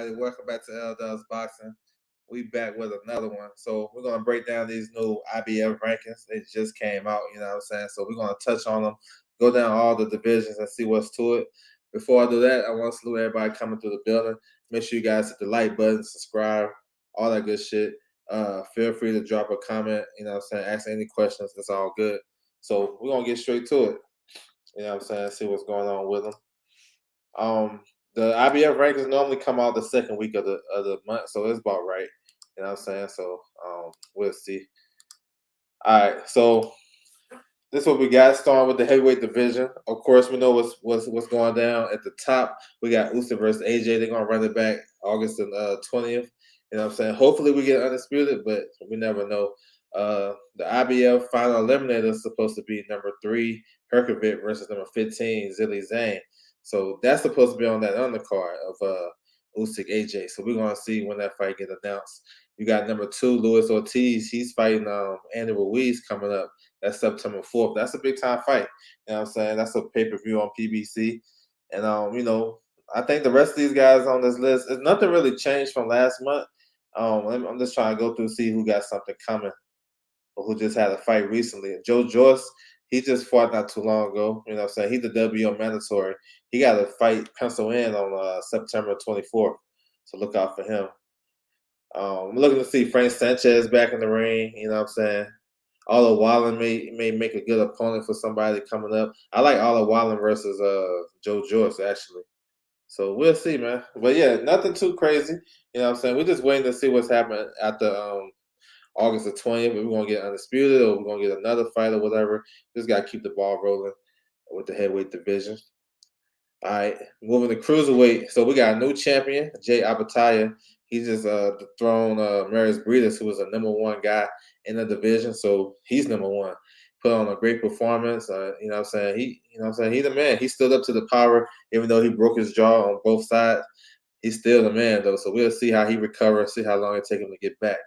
everybody. Welcome back to L Boxing. We back with another one. So we're gonna break down these new IBF rankings. They just came out, you know what I'm saying? So we're gonna touch on them, go down all the divisions and see what's to it. Before I do that, I want to salute everybody coming through the building. Make sure you guys hit the like button, subscribe, all that good shit. Feel free to drop a comment, you know what I'm saying? Ask any questions, it's all good. So we're gonna get straight to it. You know what I'm saying? See what's going on with them. Um, the IBF rankings normally come out the second week of the month, so it's about right. You know what I'm saying? So we'll see. All right, so this is what we got. Starting with the heavyweight division. Of course, we know what's going down at the top. We got Usyk versus AJ. They're gonna run it back August 20th. You know what I'm saying? Hopefully we get undisputed, but we never know. The IBF final eliminator is supposed to be number 3, Herkovic versus number 15, Zilly Zane. So that's supposed to be on that undercard of Usyk AJ. So we're gonna see when that fight gets announced. You got number 2, Luis Ortiz. He's fighting Andy Ruiz coming up. That's September 4th. That's a big time fight. You know what I'm saying? That's a pay-per-view on PBC. And I think the rest of these guys on this list, it's nothing really changed from last month. I'm just trying to go through see who got something coming or who just had a fight recently. And Joe Joyce, he just fought not too long ago. You know what I'm saying? He's the WO mandatory. He got a fight penciled in on September 24th. So look out for him. I'm looking to see Frank Sanchez back in the ring. You know what I'm saying? Oliver Wallen may make a good opponent for somebody coming up. I like Oliver Wallen versus Joe Joyce actually. So we'll see, man. But yeah, nothing too crazy. You know what I'm saying? We're just waiting to see what's happening after August the 20th. If we're gonna get undisputed or we're gonna get another fight or whatever. Just gotta keep the ball rolling with the heavyweight division. All right, moving to cruiserweight. So we got a new champion, Jay Abataya. He just dethroned Marius Briedis, who was a #1 guy in the division. So he's #1. Put on a great performance. You know what I'm saying? He's the man. He stood up to the power, even though he broke his jaw on both sides. He's still the man, though. So we'll see how he recovers, see how long it takes him to get back.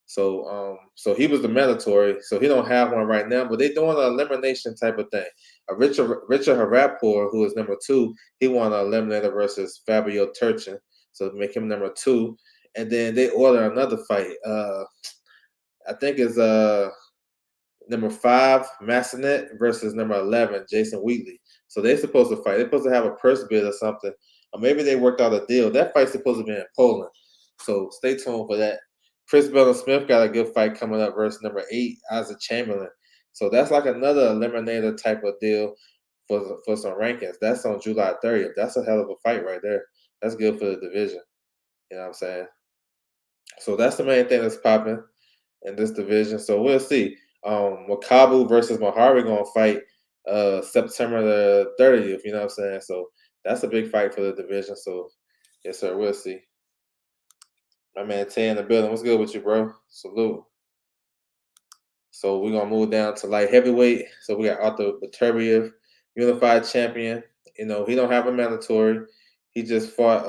So he was the mandatory. So he don't have one right now, but they're doing an elimination type of thing. Richard Harapur, who is #2, he won an eliminator versus Fabio Turchin, so to make him #2. And then they order another fight. I think it's #5 Massenet versus #11 Jason Wheatley. So they're supposed to fight. They're supposed to have a purse bid or something, or maybe they worked out a deal. That fight's supposed to be in Poland, so stay tuned for that. Chris Bella Smith got a good fight coming up versus #8 Isaac Chamberlain. So that's like another eliminator type of deal for some rankings. That's on July 30th. That's a hell of a fight right there. That's good for the division. You know what I'm saying? So that's the main thing that's popping in this division. So we'll see. Wakabu versus Mahari gonna fight September the 30th. You know what I'm saying? So that's a big fight for the division. So yes, sir. We'll see. My man Tay in the building. What's good with you, bro? Salute. So we're gonna move down to light heavyweight. So we got Arthur Beterbiev, unified champion. You know, he don't have a mandatory. He just fought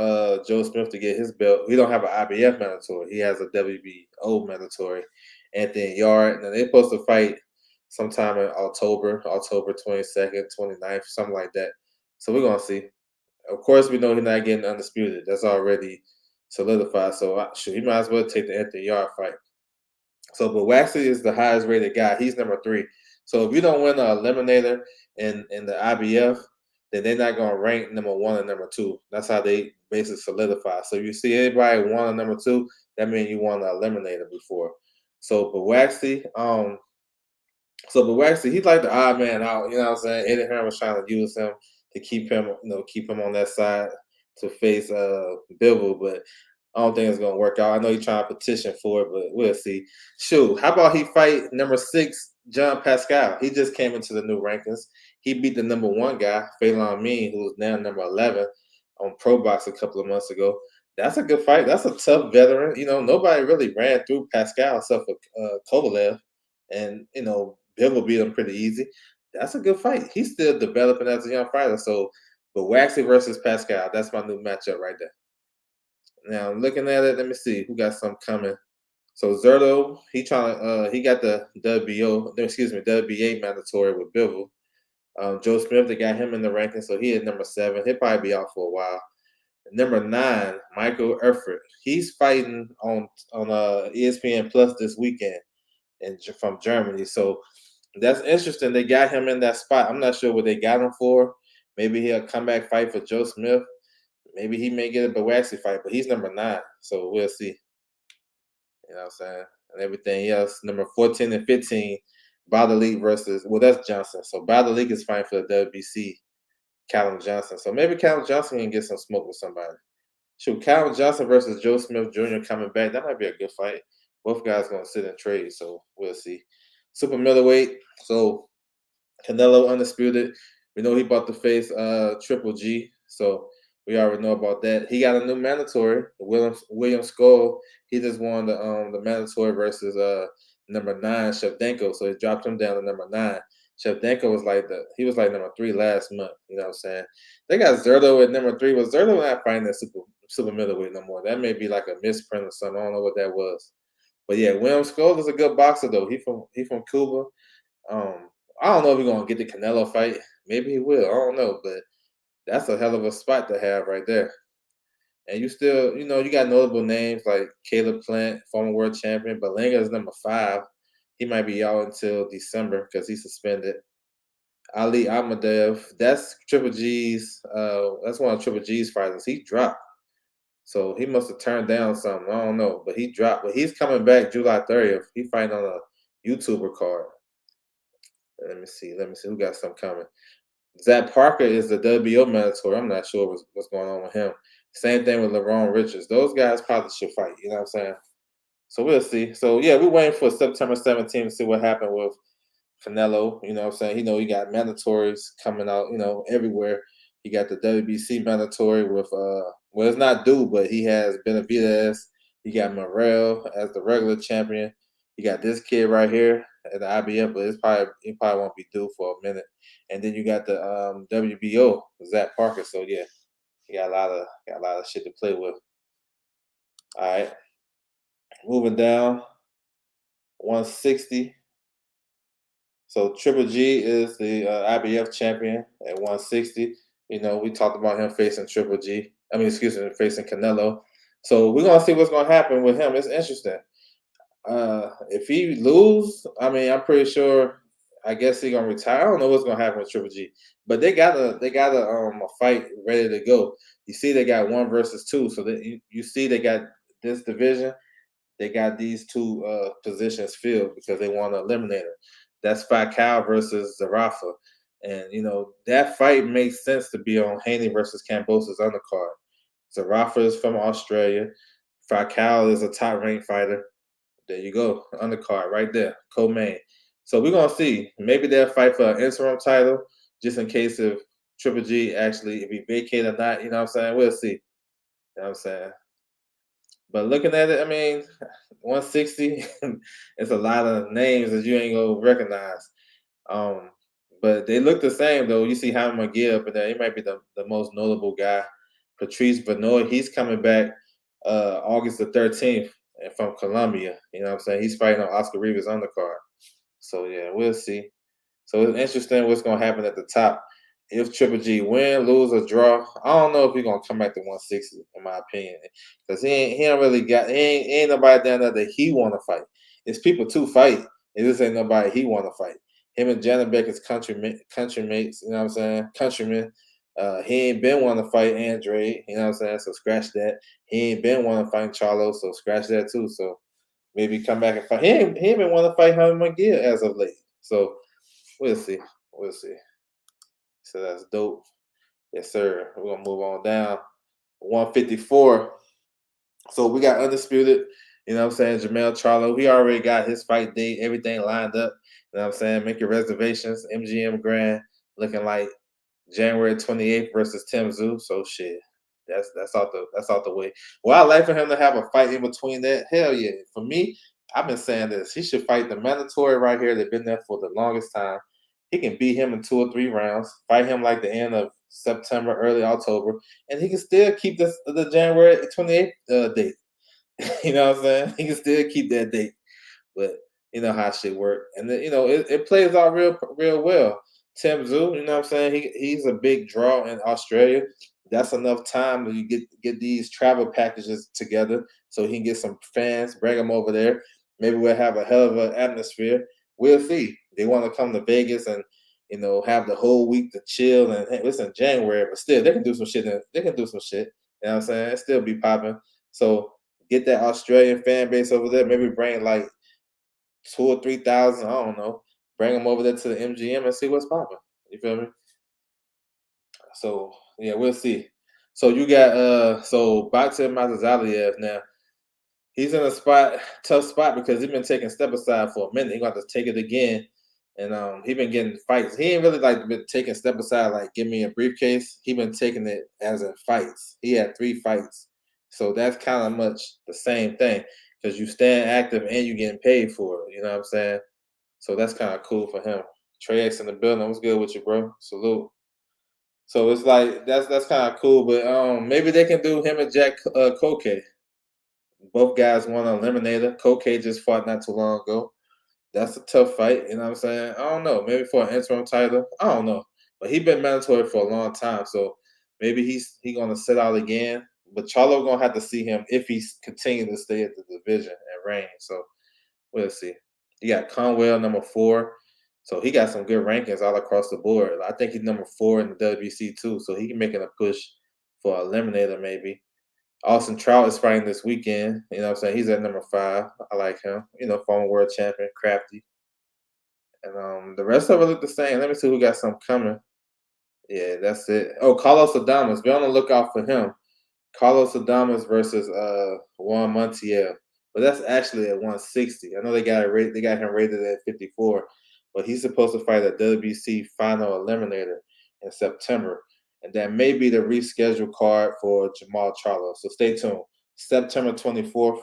Joe Smith to get his belt. He don't have an IBF mandatory. He has a WBO mandatory. Anthony Yard. And they're supposed to fight sometime in October 22nd, 29th, something like that. So we're gonna see. Of course, we know he's not getting undisputed. That's already solidified. So he might as well take the Anthony Yard fight. So, but Waxley is the highest rated guy. He's #3. So if you don't win an eliminator in the IBF, then they're not gonna rank #1 and #2. That's how they basically solidify. So if you see anybody won a #2, that means you won an eliminator before. So, but Waxley, he's like the odd man out. You know what I'm saying? Eddie Hearn was trying to use him to keep him on that side to face Bivol, but I don't think it's gonna work out. I know he's trying to petition for it, but we'll see. Shoot, how about he fight #6 John Pascal? He just came into the new rankings. He beat the #1 guy, Phelan Mean, who was now #11 on Pro Box a couple of months ago. That's a good fight. That's a tough veteran. You know, nobody really ran through Pascal except for Kovalev, and Bivol beat him pretty easy. That's a good fight. He's still developing as a young fighter. So, but Waxy versus Pascal, that's my new matchup right there. Now looking at it, let me see who got some coming. So Zerto, he got the WBA mandatory with Bivol. Joe Smith, they got him in the ranking, so he at #7. He'll probably be out for a while. Number 9, Michael Erfurt. He's fighting on ESPN Plus this weekend from Germany. So that's interesting. They got him in that spot. I'm not sure what they got him for. Maybe he'll come back fight for Joe Smith. Maybe he may get a Bowaxi fight, but he's number 9. So we'll see. You know what I'm saying? And everything else. Number 14 and 15, Badalik versus, well, that's Johnson. So Badalik is fighting for the WBC, Callum Johnson. So maybe Callum Johnson can get some smoke with somebody. Shoot, Callum Johnson versus Joe Smith Jr. coming back. That might be a good fight. Both guys gonna sit and trade, so we'll see. Super middleweight. So Canelo undisputed. We know he about to face Triple G, so we already know about that. He got a new mandatory, William Skull. He just won the mandatory versus number 9 Shevchenko, so he dropped him down to number 9. Shevchenko was like number 3 last month. You know what I'm saying? They got Zerto at number 3, but Zerto not fighting that super middleweight no more. That may be like a misprint or something. I don't know what that was. But yeah, William Skull is a good boxer though. He from Cuba. Um, I don't know if he's gonna get the Canelo fight. Maybe he will. I don't know, but that's a hell of a spot to have right there. And you still, you got notable names like Caleb Plant, former world champion. Berlanga is number 5. He might be out until December because he's suspended. Ali Ahmadev, that's Triple G's. That's one of Triple G's fighters. He dropped, so he must have turned down something. I don't know, but he dropped. But he's coming back July 30th. He fighting on a YouTuber card. Let me see. Let me see who got something coming. Zach Parker is the WBO mandatory. I'm not sure what's going on with him. Same thing with LaRon Richards. Those guys probably should fight. You know what I'm saying? So we'll see. So yeah, we're waiting for September 17th to see what happened with Canelo. You know what I'm saying? He got mandatories coming out, everywhere. He got the WBC mandatory with well, it's not due, but he has Benavidez. He got Morrell as the regular champion. He got this kid right here at the IBF, but he probably won't be due for a minute. And then you got the WBO, Zach Parker. So yeah, he got a lot of shit to play with. All right. Moving down, 160. So Triple G is the IBF champion at 160. We talked about him facing Triple G. I mean, excuse me, facing Canelo. So we're gonna see what's gonna happen with him. It's interesting. If he lose, I mean, I'm pretty sure. I guess he gonna retire. I don't know what's gonna happen with Triple G, but they got a fight ready to go. You see, they got 1 versus 2. So you see they got this division. They got these two positions filled because they want to eliminate her. That's Fakal versus Zarafa. And that fight makes sense to be on Haney versus Cambosa's undercard. Zarafa is from Australia. Fakal is a top ranked fighter. There you go, undercard right there, co-main. So we're gonna see. Maybe they'll fight for an interim title, just in case if Triple G actually if he vacate or not. You know what I'm saying? We'll see. You know what I'm saying? But looking at it, I mean, 160, it's a lot of names that you ain't gonna recognize. Um, but they look the same though. You see Hamid McGill up in there. He might be the most notable guy. Patrice Benoit, he's coming back August the 13th from Colombia. You know what I'm saying? He's fighting on Oscar Rivas' undercard. So yeah, we'll see. So it's interesting what's gonna happen at the top. If Triple G win, lose, or draw, I don't know if he's gonna come back to 160, in my opinion, because he ain't really got ain't nobody down there that he want to fight. It's people to fight. It just ain't nobody he want to fight. Him and Janabek is countrymates. You know what I'm saying? Countrymen. He ain't been wanting to fight Andre. You know what I'm saying? So scratch that. He ain't been wanting to fight Charlo. So scratch that too. So maybe come back and fight. He ain't been wanting to fight Hamid McGill as of late. So we'll see. We'll see. So that's dope. Yes, sir. We're gonna move on down. 154. So we got undisputed. You know what I'm saying? Jamel Charlo. He already got his fight date, everything lined up. You know what I'm saying? Make your reservations. MGM Grand looking like January 28th versus Tim Zoo. So shit. That's out the way. Well, I like for him to have a fight in between that. Hell yeah. For me, I've been saying this. He should fight the mandatory right here. They've been there for the longest time. He can beat him in 2 or 3 rounds. Fight him like the end of September, early October, and he can still keep the January 28th date. You know what I'm saying? He can still keep that date, but you know how shit work, and then, it plays out real well. Tim Zoo, you know what I'm saying? He's a big draw in Australia. That's enough time that you get these travel packages together so he can get some fans, bring them over there. Maybe we'll have a hell of an atmosphere. We'll see. They want to come to Vegas and have the whole week to chill and hey, it's in January, but still they can do some shit. They can do some shit. You know what I'm saying? It still be popping. So get that Australian fan base over there. Maybe bring like 2 or 3 thousand. I don't know. Bring them over there to the MGM and see what's popping. You feel me? So yeah, we'll see. So you got back to Mazazaliev now. He's in a tough spot because he's been taking step aside for a minute. He got to take it again, and he been getting fights. He ain't really like been taking step aside like give me a briefcase. He been taking it as in fights. He had 3 fights, so that's kind of much the same thing because you staying active and you getting paid for it. You know what I'm saying? So that's kind of cool for him. Trey X in the building. What's good with you, bro? Salute. So it's like that's kind of cool, but maybe they can do him and Jack Koke. Both guys won an eliminator. Koke just fought not too long ago. That's a tough fight. You know what I'm saying? I don't know. Maybe for an interim title. I don't know. But he been mandatory for a long time, so maybe he gonna sit out again. But Charlo gonna have to see him if he's continuing to stay at the division and reign. So we'll see. You got Conwell number 4. So he got some good rankings all across the board. I think he's number 4 in the WBC too. So he can make it a push for an eliminator maybe. Austin Trout is fighting this weekend. You know what I'm saying? He's at number 5. I like him. Former world champion, crafty. And the rest of it look the same. Let me see who got some coming. Yeah, that's it. Oh, Carlos Adames. Be on the lookout for him. Carlos Adames versus Juan Montiel. But that's actually at 160. I know they got him rated at 54, but he's supposed to fight a WBC final eliminator in September. And that may be the rescheduled card for Jamal Charlo. So stay tuned. September 24th,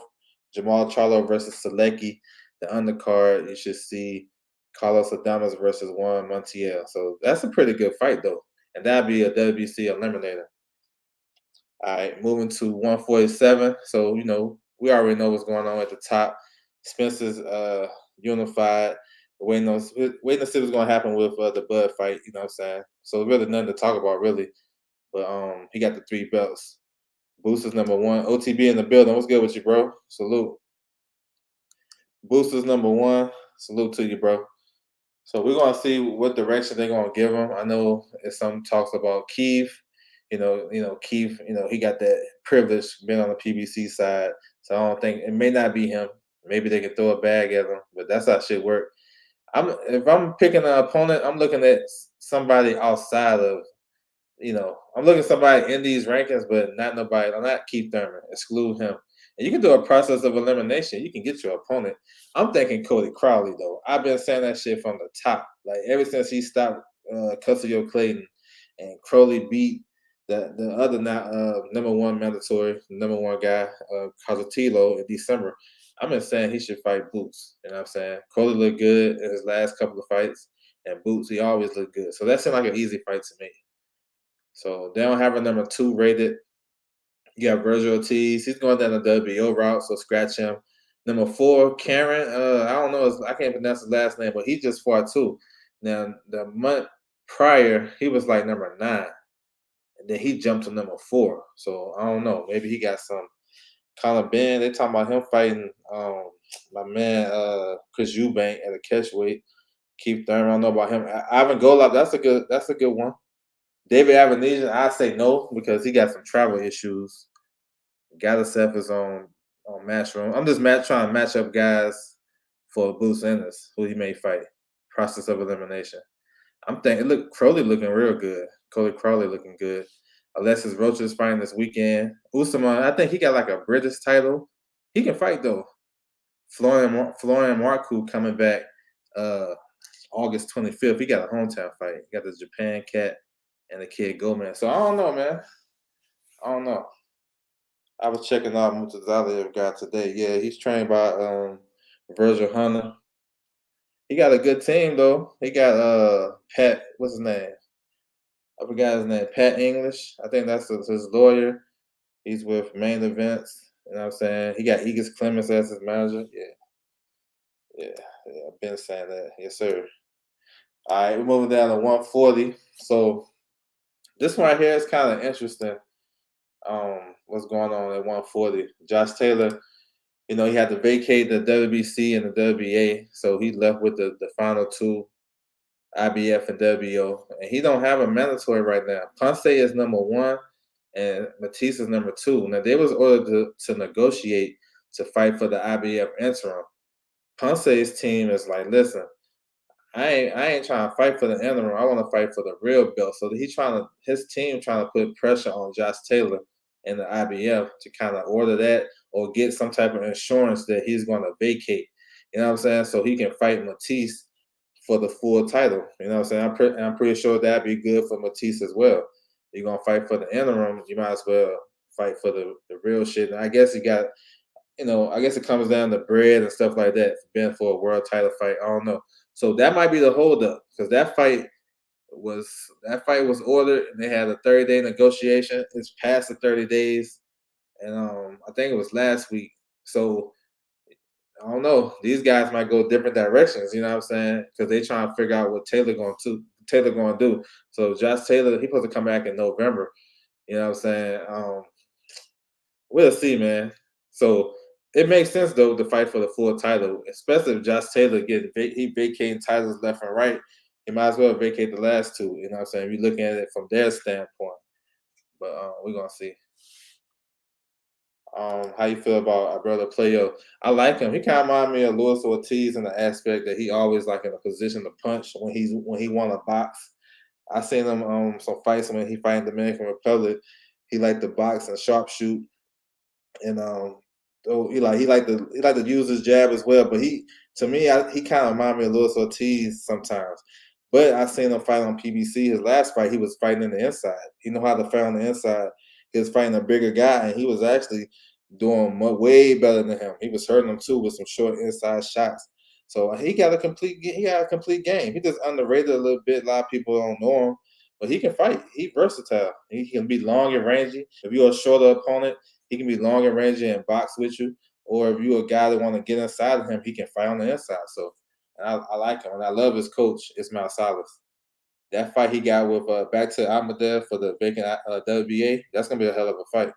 Jamal Charlo versus Selecki. The undercard, you should see Carlos Adames versus Juan Montiel. So that's a pretty good fight, though. And that'd be a WBC eliminator. All right, moving to 147. So, we already know what's going on at the top. Spencer's unified. Waiting to see what's going to happen with the Bud fight. You know what I'm saying? So, really nothing to talk about, really. But he got the 3 belts. Booster's number 1. OTB in the building. What's good with you, bro? Salute. Booster's number 1. Salute to you, bro. So we're gonna see what direction they're gonna give him. I know it's some talks about Keith. Keith. He got that privilege being on the PBC side. So I don't think it may not be him. Maybe they can throw a bag at him, but that's how shit work. If I'm picking an opponent, I'm looking at somebody outside of I'm looking at somebody in these rankings, but not nobody. I'm not Keith Thurman. Exclude him. And you can do a process of elimination. You can get your opponent. I'm thinking Cody Crowley, though. I've been saying that shit from the top. Like, ever since he stopped Custodial Clayton and Crowley beat the other number 1 mandatory, number 1 guy, Casatilo, in December. I've been saying he should fight Boots. You know what I'm saying? Crowley looked good in his last couple of fights, and Boots, he always looked good. So that seemed like an easy fight to me. So they don't have a number 2 rated. You got Virgil Ortiz. He's going down the WBO route, so scratch him. Number 4, Karen. I don't know. I can't pronounce his last name, but he just fought too. Now the month prior, he was like number 9, and then he jumped to number 4. So I don't know. Maybe he got some. Colin Ben. They talking about him fighting my man Chris Eubank at a catchweight. Keith Thurman. I don't know about him. Ivan Golub. That's a good one. David Avenesian, I say no because he got some travel issues. Gadasev is on Matchroom. I'm just trying to match up guys for Bruce Ennis, who he may fight. Process of elimination. I'm thinking, look, Crowley looking real good. Cody Crowley looking good. Alexis Rocha is fighting this weekend. Usman, I think he got like a British title. He can fight though. Florian Marku coming back August 25th. He got a hometown fight. He got the Japan cat and the kid Gomez. So I don't know, man. I don't know. I was checking out Mutazaliev guy today. Yeah, he's trained by Virgil Hunter. He got a good team though. He got Pat, what's his name? I forgot his name. Pat English. I think that's his lawyer. He's with Main Events. You know what I'm saying? He got Egis Clemens as his manager. Yeah. I've been saying that. Yes, sir. All right, we're moving down to 140. So this one right here is kind of interesting. What's going on at 140? Josh Taylor, he had to vacate the WBC and the WBA, so he left with the final two, IBF and WO, and he don't have a mandatory right now. Ponce is number one, and Matisse is number two. Now they was ordered to negotiate to fight for the IBF interim. Ponce's team is like, listen, I ain't trying to fight for the interim. I want to fight for the real belt. So his team trying to put pressure on Josh Taylor and the IBF to kind of order that or get some type of insurance that he's going to vacate. You know what I'm saying? So he can fight Matisse for the full title. You know what I'm saying? I'm pretty sure that'd be good for Matisse as well. You're gonna fight for the interim, you might as well fight for the real shit. And I guess you got, I guess it comes down to bread and stuff like that, being for a world title fight. I don't know. So that might be the holdup because that fight was ordered and they had a 30-day negotiation. It's past the 30 days, and I think it was last week. So I don't know. These guys might go different directions. You know what I'm saying? Because they trying to figure out what Taylor going to do. So Josh Taylor, he supposed to come back in November. You know what I'm saying? We'll see, man. So it makes sense though to fight for the full title, especially if Josh Taylor he vacating titles left and right. He might as well vacate the last two. You know what I'm saying? We're looking at it from their standpoint. But we're gonna see. How you feel about our brother Playo? I like him. He kind of remind me of Luis Ortiz in the aspect that he always like in a position to punch when he want to box. I seen him some fights when he fight in Dominican Republic. He like to box and sharpshoot, and so he like to use his jab as well. But to me, he kind of remind me of Luis Ortiz sometimes. But I seen him fight on PBC. His last fight, he was fighting in the inside. He know how to fight on the inside. He was fighting a bigger guy, and he was actually doing way better than him. He was hurting him too with some short inside shots. So he got a complete game. He just underrated a little bit. A lot of people don't know him, but he can fight. He versatile. He can be long and rangy. If you're a shorter opponent, he can be long and rangy and box with you. Or if you're a guy that want to get inside of him, he can fight on the inside. So and I like him, and I love his coach, Ismail Salas. That fight he got with back to Amadev for the vacant WBA, that's gonna be a hell of a fight.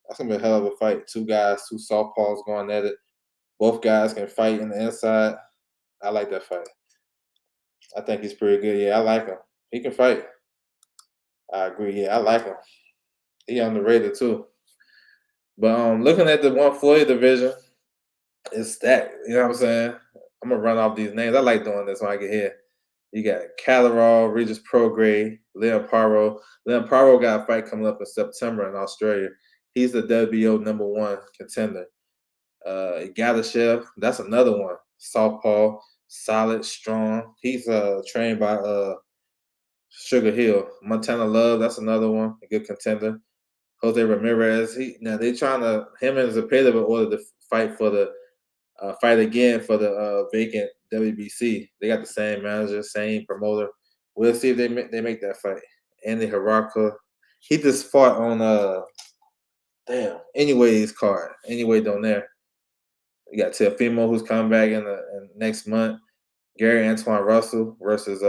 That's gonna be a hell of a fight. Two guys, two southpaws going at it. Both guys can fight in the inside. I like that fight. I think he's pretty good. Yeah, I like him. He can fight. I agree. Yeah, I like him. He underrated too. But looking at the 140 division, it's stacked. You know what I'm saying? I'm gonna run off these names. I like doing this when I get here. You got Catterall, Regis Prograis, Leon Paro. Leon Paro got a fight coming up in September in Australia. He's the WBO number one contender. Galashev, that's another one. Southpaw, solid, strong. He's trained by Sugar Hill. Montana Love, that's another one, a good contender. Jose Ramirez, now they trying to him and Zepeda in order to fight again for the vacant WBC. They got the same manager, same promoter. We'll see if they make that fight. Andy Haraka, he just fought on Anyways card. Anyway, down there. You got Teofimo who's coming back in next month. Gary Antoine Russell versus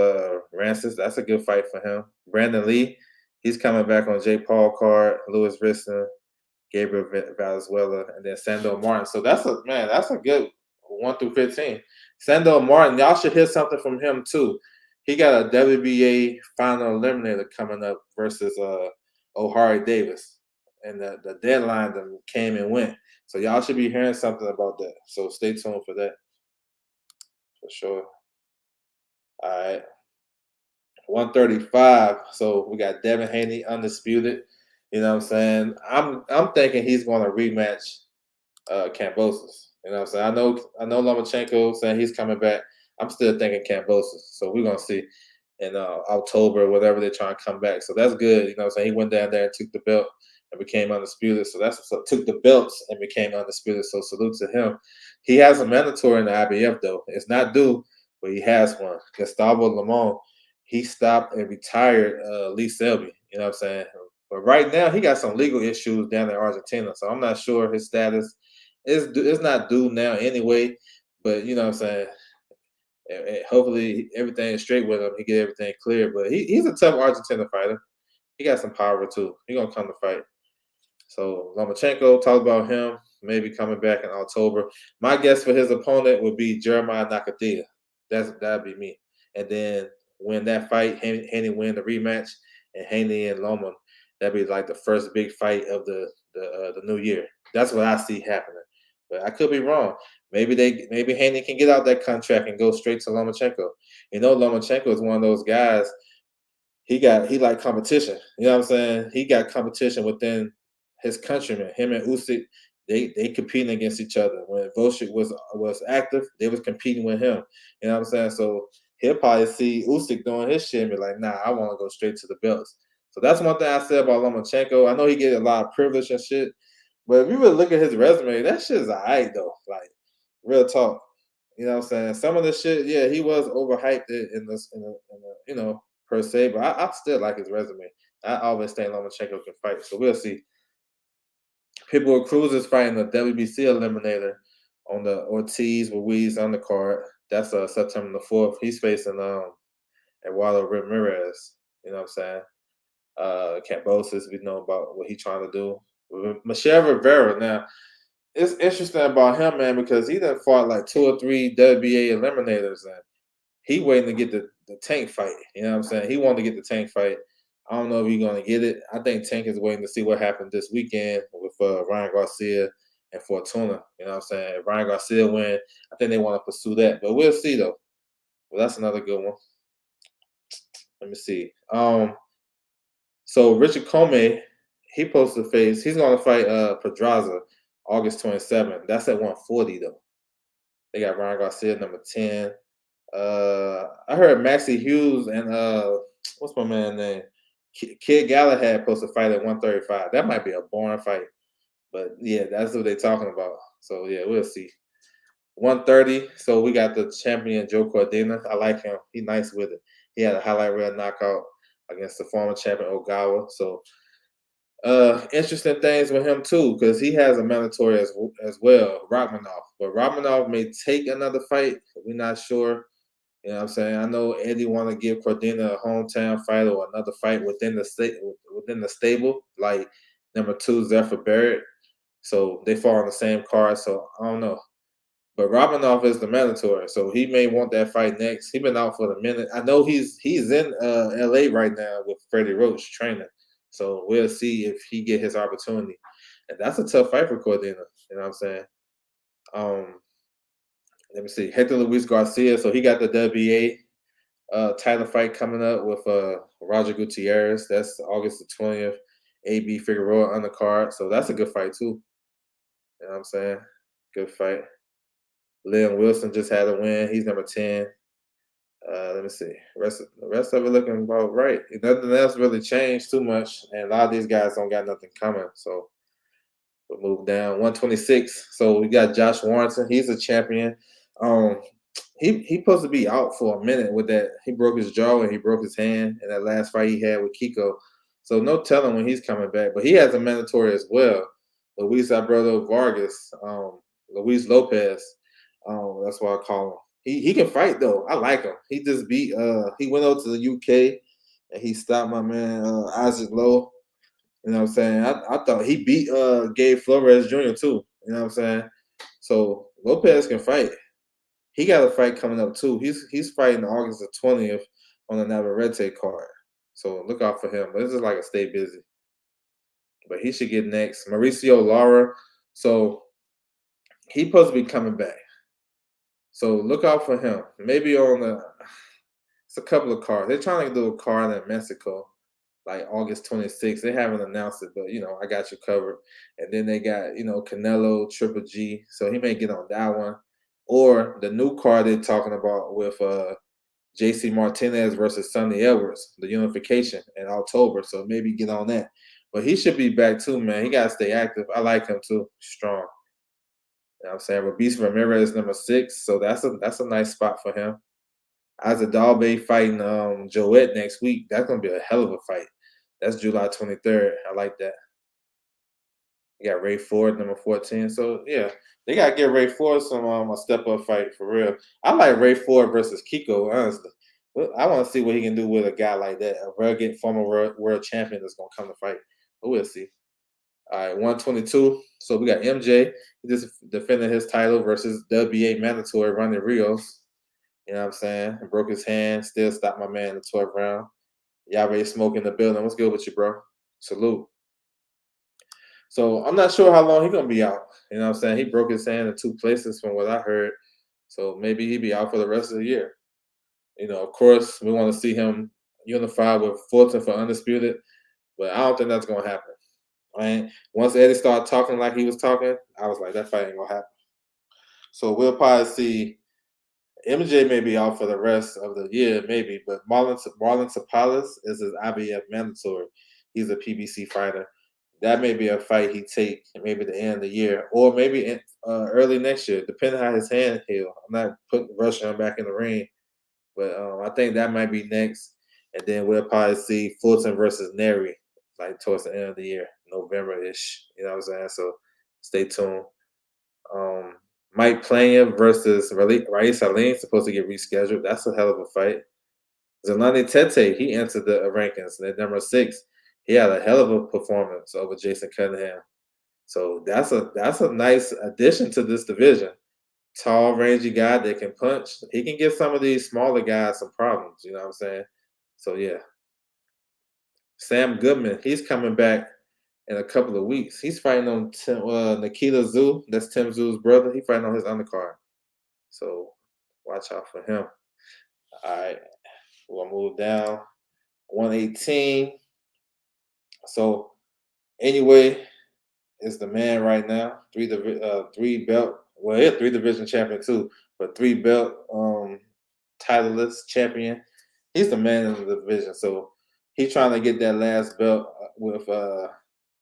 Rancis. That's a good fight for him. Brandon Lee, he's coming back on Jake Paul card. Lewis Riston, Gabriel Valenzuela, and then Sando Martin. So that's a good 1 through 15. Sando Martin, y'all should hear something from him too. He got a WBA final eliminator coming up versus O'Hare Davis. And the deadline came and went. So y'all should be hearing something about that. So stay tuned for that. For sure. All right. 135. So we got Devin Haney undisputed. You know what I'm saying? I'm thinking he's going to rematch Kambosos. You know what I'm saying? I know Lomachenko saying he's coming back. I'm still thinking Kambosos. So we're gonna see in October, whatever they're trying to come back. So that's good. You know what I'm saying? He went down there and took the belt and became undisputed. So took the belts and became undisputed. So salute to him. He has a mandatory in the IBF though. It's not due, but he has one. Gustavo Lemon, he stopped and retired Lee Selby. You know what I'm saying? But right now he got some legal issues down in Argentina. So I'm not sure his status. It's not due now anyway. But you know what I'm saying? And hopefully everything is straight with him. He get everything clear. But he's a tough Argentina fighter. He got some power too. He gonna come to fight. So Lomachenko, talked about him maybe coming back in October. My guess for his opponent would be Jeremiah Nakathila. That'd be me. And then when that fight, Haney win the rematch, and Haney and Loma, that'd be like the first big fight of the new year. That's what I see happening. But I could be wrong. Maybe Haney can get out that contract and go straight to Lomachenko. Lomachenko is one of those guys. He like competition. You know what I'm saying? He got competition within his countrymen. Him and Usyk, they competing against each other. When Volchik was active, they was competing with him. You know what I'm saying? So he'll probably see Usyk doing his shit and be like, nah, I want to go straight to the belts. So that's one thing I said about Lomachenko. I know he get a lot of privilege and shit, but if you really look at his resume, that shit is alright though. Like real talk. You know what I'm saying? Some of the shit, yeah, he was overhyped per se, but I still like his resume. I always think Lomachenko can fight, so we'll see. Pitbull Cruz is fighting the WBC eliminator on the Ortiz Ruiz undercard. That's September the 4th. He's facing Eduardo Ramirez. You know what I'm saying? Cambosis, we know about what he's trying to do. Michelle Rivera. Now, it's interesting about him, man, because he done fought like 2 or 3 WBA eliminators, and he waiting to get the Tank fight. You know what I'm saying? He wanted to get the Tank fight. I don't know if he's gonna get it. I think Tank is waiting to see what happened this weekend with Ryan Garcia and Fortuna. You know what I'm saying? If Ryan Garcia win, I think they want to pursue that. But we'll see though. Well, that's another good one. Let me see. So Richard Comey, he posted face. He's gonna fight Pedraza August 27th. That's at 140 though. They got Ryan Garcia number 10. I heard Maxie Hughes and what's my man name? Kid Galahad supposed to fight at 135. That might be a boring fight, but yeah, that's what they're talking about. So yeah, we'll see. 130. So we got the champion Joe Cordina. I like him. He's nice with it. He had a highlight reel knockout against the former champion Ogawa. So interesting things with him too, because he has a mandatory as well, Rachmanov. But Rachmanov may take another fight. We're not sure. You know what I'm saying? I know Eddie want to give Cordina a hometown fight or another fight within the state within the stable, like number 2 Zephyr Barrett. So they fall on the same card. So I don't know. But Robinov is the mandatory, so he may want that fight next. He's been out for the minute. I know he's in LA right now with Freddie Roach training. So we'll see if he get his opportunity. And that's a tough fight for Cordina. You know what I'm saying? Um, Let me see. Hector Luis Garcia. So he got the WBA title fight coming up with Roger Gutierrez. That's August the 20th. AB Figueroa undercard. So that's a good fight too. You know what I'm saying? Good fight. Leon Wilson just had a win. He's number 10. Let me see. The rest of it looking about right. Nothing else really changed too much, and a lot of these guys don't got nothing coming. So we'll move down 126. So we got Josh Warrington. He's a champion. Um, he supposed to be out for a minute with that. He broke his jaw and he broke his hand in that last fight he had with Kiko. So no telling when he's coming back. But he has a mandatory as well. Luis Alberto Vargas, Luis Lopez. That's why I call him. He can fight though. I like him. He just beat he went over to the UK and he stopped my man Isaac Lowe. You know what I'm saying? I thought he beat Gabe Flores Jr. too. You know what I'm saying? So Lopez can fight. He got a fight coming up too. He's fighting August the 20th on the Navarrete card. So look out for him. But this is like a stay busy. But he should get next. Mauricio Lara. So he's supposed to be coming back. So look out for him. Maybe on it's a couple of cards. They're trying to do a card in Mexico, like August 26th. They haven't announced it, but I got you covered. And then they got, Canelo, Triple G. So he may get on that one. Or the new card they're talking about with JC Martinez versus Sonny Edwards, the unification in October. So maybe get on that. But he should be back too, man. He gotta stay active. I like him too. Strong. You know what I'm saying? Rabis Ramirez is number 6. So that's a nice spot for him. Azadalbe fighting Joette next week. That's gonna be a hell of a fight. That's July 23rd. I like that. You got Ray Ford, number 14. So yeah, they gotta give Ray Ford some a step up fight for real. I like Ray Ford versus Kiko, honestly. I want to see what he can do with a guy like that, a rugged former world champion that's gonna come to fight. But we'll see. All right, 122. So we got MJ. He just defended his title versus WBA mandatory Ronnie Rios. You know what I'm saying? He broke his hand, still stopped my man in the 12th round. Y'all ready smoke in the building. What's good with you, bro? Salute. So I'm not sure how long he's gonna be out. You know what I'm saying? He broke his hand in two places from what I heard. So maybe he'll be out for the rest of the year. You know, of course, we want to see him unified with Fulton for undisputed, but I don't think that's gonna happen. Right? Once Eddie started talking like he was talking, I was like, that fight ain't gonna happen. So we'll probably see MJ may be out for the rest of the year, maybe, but Marlon Tapales is his IBF mandatory. He's a PBC fighter. That may be a fight he take maybe the end of the year or maybe early next year, depending how his hand heal. I'm not putting rushing him back in the ring, but I think that might be next, and then we'll probably see Fulton versus Neri like towards the end of the year, November ish. You know what I'm saying? So stay tuned. Um, Mike Plania versus Rais Salim supposed to get rescheduled. That's a hell of a fight. Zelani Tete, he entered the rankings at number 6. He had a hell of a performance over Jason Cunningham. So that's a nice addition to this division. Tall, rangy guy that can punch. He can give some of these smaller guys some problems. You know what I'm saying? So yeah, Sam Goodman, he's coming back in a couple of weeks. He's fighting on Nikita Zoo. That's Tim Zoo's brother. He fighting on his undercard. So watch out for him. All right, we'll move down. 118. So anyway, is the man right now. Three belt. Well, yeah, three division champion too, but three belt titleist champion. He's the man in the division. So he's trying to get that last belt with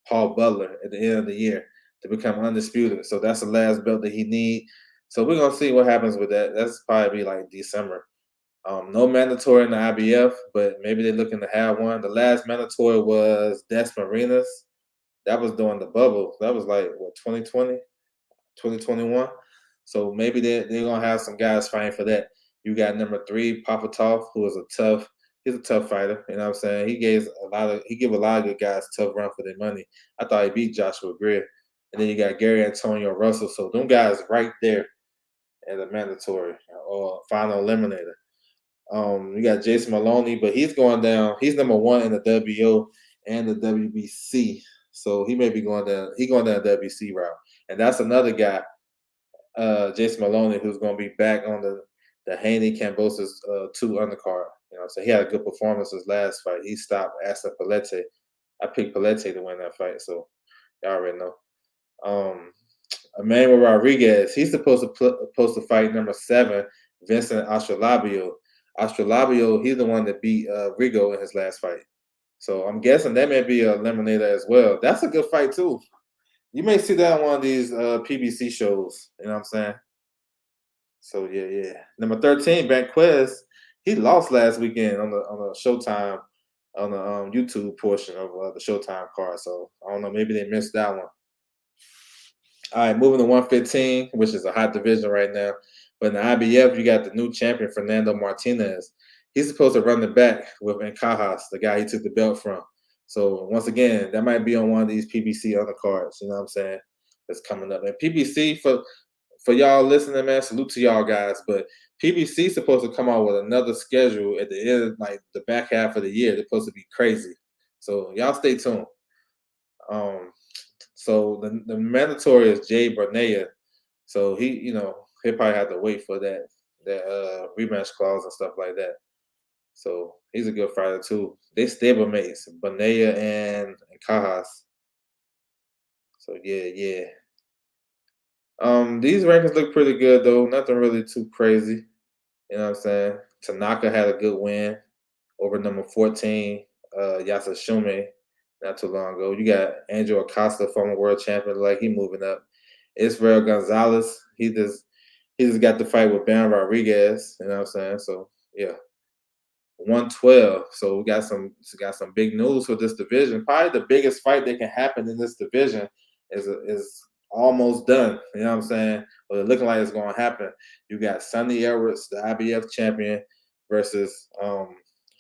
Paul Butler at the end of the year to become undisputed. So that's the last belt that he need. So we're gonna see what happens with that. That's probably be like December. No mandatory in the IBF, but maybe they're looking to have one. The last mandatory was Des Marinas. That was during the bubble. That was like what 2020, 2021. So maybe they're gonna have some guys fighting for that. You got number 3, Papatov, who is he's a tough fighter. You know what I'm saying? He give a lot of good guys a tough run for their money. I thought he beat Joshua Greer. And then you got Gary Antonio Russell. So them guys right there at a mandatory or final eliminator. You got Jason Maloney, but he's going down. He's number 1 in the WO and the WBC. So he may be going down. He going down the WBC route, and that's another guy, Jason Maloney, who's going to be back on the Haney Cambosis 2 undercard. You know, so he had a good performance his last fight. He stopped Asta Palete. I picked Palete to win that fight, so y'all already know. Emmanuel Rodriguez, he's supposed to fight number 7, Vincent Astrolabio. Astrolabio, he's the one that beat Rigo in his last fight. So I'm guessing that may be a eliminator as well. That's a good fight too. You may see that on one of these PBC shows. You know what I'm saying? So yeah. Number 13, Banquez, he lost last weekend on the Showtime on the YouTube portion of the Showtime card. So I don't know, maybe they missed that one. All right, moving to 115, which is a hot division right now. But in the IBF, you got the new champion, Fernando Martinez. He's supposed to run the back with Encajas, the guy he took the belt from. So once again, that might be on one of these PBC undercards, you know what I'm saying, that's coming up. And PBC, for y'all listening, man, salute to y'all guys. But PBC is supposed to come out with another schedule at the end, like the back half of the year. They're supposed to be crazy. So y'all stay tuned. So the mandatory is Jay Bernea. So he'll probably have to wait for that rematch clause and stuff like that. So he's a good fighter too. They stable mates, Bernea and Cajas. So yeah. These rankings look pretty good though. Nothing really too crazy. You know what I'm saying? Tanaka had a good win over number 14, Yasashime, not too long ago. You got Angel Acosta, former world champion, like he moving up. Israel Gonzalez, he just got to fight with Bam Rodriguez. You know what I'm saying? So yeah, 112. So we got some big news for this division. Probably the biggest fight that can happen in this division is almost done. You know what I'm saying? Or it's looking like it's going to happen. You got Sonny Edwards, the IBF champion, versus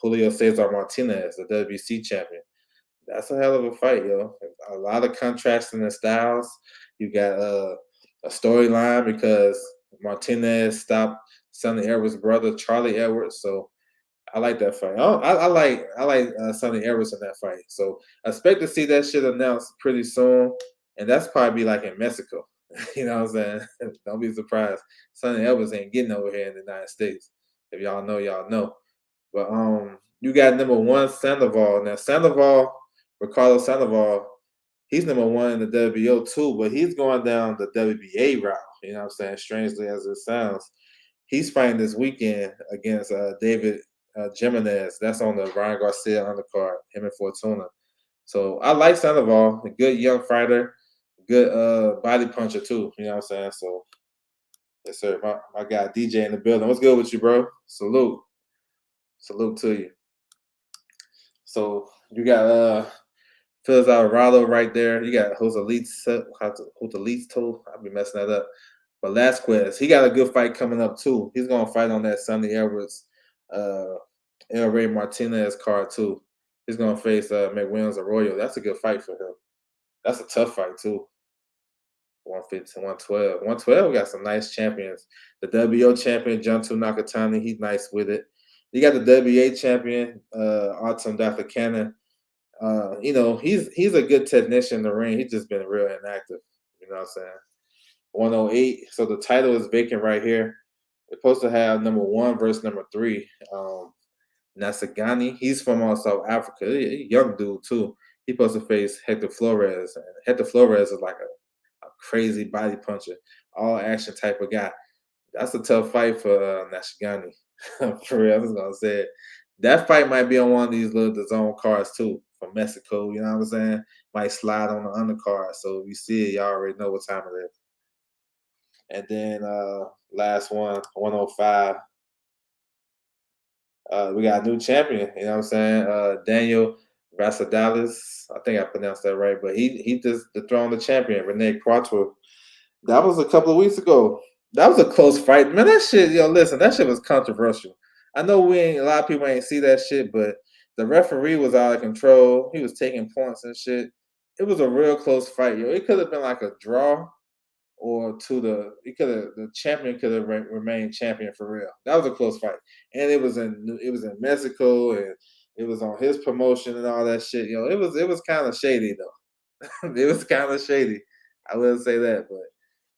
Julio Cesar Martinez, the WBC champion. That's a hell of a fight, yo. A lot of contrasting in styles. You got a storyline because Martinez stopped Sonny Edwards' brother, Charlie Edwards. So I like that fight. I like Sonny Edwards in that fight. So I expect to see that shit announced pretty soon, and that's probably like in Mexico. You know what I'm saying? Don't be surprised. Sonny Edwards ain't getting over here in the United States. If y'all know, y'all know. But you got number one Sandoval. Now Sandoval, Ricardo Sandoval, he's number one in the WBO too, but he's going down the WBA route. You know what I'm saying? Strangely as it sounds, he's fighting this weekend against David Jimenez. That's on the Ryan Garcia undercard. Him and Fortuna. So I like Sandoval, a good young fighter, good body puncher too. You know what I'm saying? So yes, sir. My guy DJ in the building. What's good with you, bro? Salute. Salute to you. So you got Phil Alvarado right there. You got Joselito. I'll be messing that up. But Velasquez, he got a good fight coming up too. He's gonna fight on that Sonny Edwards, uh, El Rey Martinez card too. He's gonna face McWilliams Arroyo. That's a good fight for him. That's a tough fight too. 150 to 112. 112 got some nice champions. The WO champion, Junto Nakatani, he's nice with it. You got the WA champion, Autumn Dr. Cannon. You know, he's a good technician in the ring. He's just been real inactive. You know what I'm saying? 108. So the title is vacant right here. They're supposed to have number one versus number three. Nasagani, he's from South Africa. A young dude too. He's supposed to face Hector Flores. And Hector Flores is like a crazy body puncher, all action type of guy. That's a tough fight for Nashigani. For real, I was gonna say it. That fight might be on one of these little the zone cards too from Mexico. You know what I'm saying? Might slide on the undercard. So if you see it, y'all already know what time it is. And then last one, 105. We got a new champion. You know what I'm saying? Daniel Vasadalis. I think I pronounced that right, but he just dethroned the champion, Rene Quattro. That was a couple of weeks ago. That was a close fight, man. That shit, yo, listen, that shit was controversial. I know we ain't a lot of people ain't see that shit, but the referee was out of control. He was taking points and shit. It was a real close fight, yo. It could have been like a draw, or to the champion could have remained champion for real. That was a close fight, and it was in Mexico, and it was on his promotion and all that shit. It was kind of shady though. It was kind of shady. I wouldn't say that, but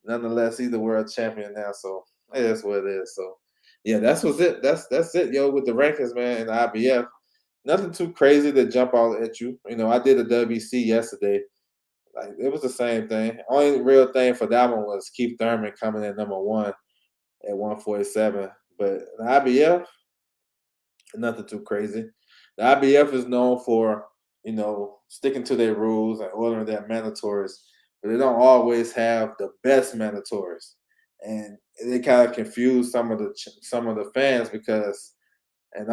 nonetheless, he's the world champion now, so that's what it is. So yeah, that's what's it. That's it, yo, with the rankings, man, and the IBF. Nothing too crazy to jump out at you. You know, I did a WC yesterday. Like it was the same thing. Only real thing for that one was Keith Thurman coming in number one at 147. But the IBF, nothing too crazy. The IBF is known for, sticking to their rules and ordering their mandatories, but they don't always have the best mandatories, and they kind of confuse some of the fans because in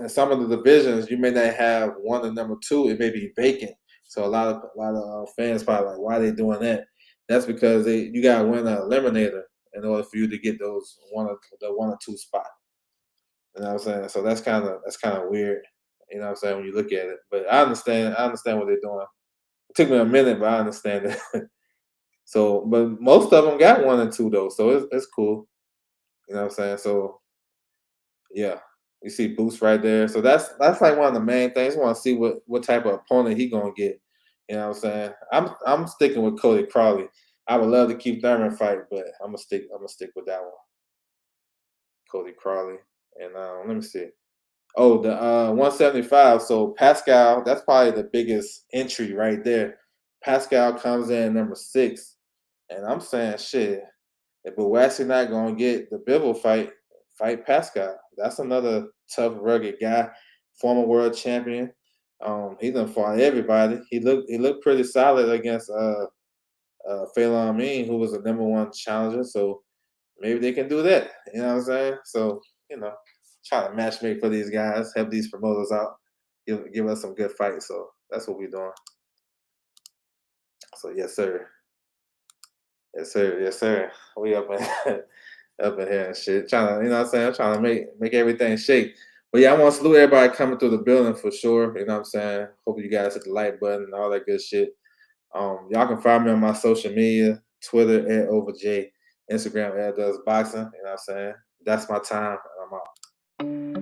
some of the divisions you may not have one and number two. It may be vacant. So a lot of fans probably like, why are they doing that? That's because you got to win an eliminator in order for you to get those one or two spot. You know what I'm saying? So that's kind of weird. You know what I'm saying when you look at it. But I understand. I understand what they're doing. It took me a minute, but I understand it. So, but most of them got one and two though, so it's cool. You know what I'm saying? So yeah, you see Boost right there. So that's like one of the main things. I want to see what type of opponent he gonna get. You know what I'm saying? I'm sticking with Cody Crawley. I would love to keep Thurman fight, but I'm gonna stick with that one, Cody Crawley. And let me see. Oh, the 175. So Pascal, that's probably the biggest entry right there. Pascal comes in number 6, and I'm saying shit. If Bawassi not gonna get the Bivol fight Pascal. That's another tough, rugged guy, former world champion. He done fought everybody. He looked pretty solid against Phelan Amin, who was the number one challenger. So maybe they can do that. You know what I'm saying? So try to matchmake for these guys, help these promoters out, give us some good fights. So that's what we're doing. So yes, sir. Yes, sir. Yes, sir. We up in up in here and shit. Trying to, you know what I'm saying? I'm trying to make everything shake. But yeah, I want to salute everybody coming through the building for sure. You know what I'm saying? Hope you guys hit the like button and all that good shit. Y'all can find me on my social media, Twitter at OverJ, Instagram at Does Boxing. You know what I'm saying? That's my time, and I'm out.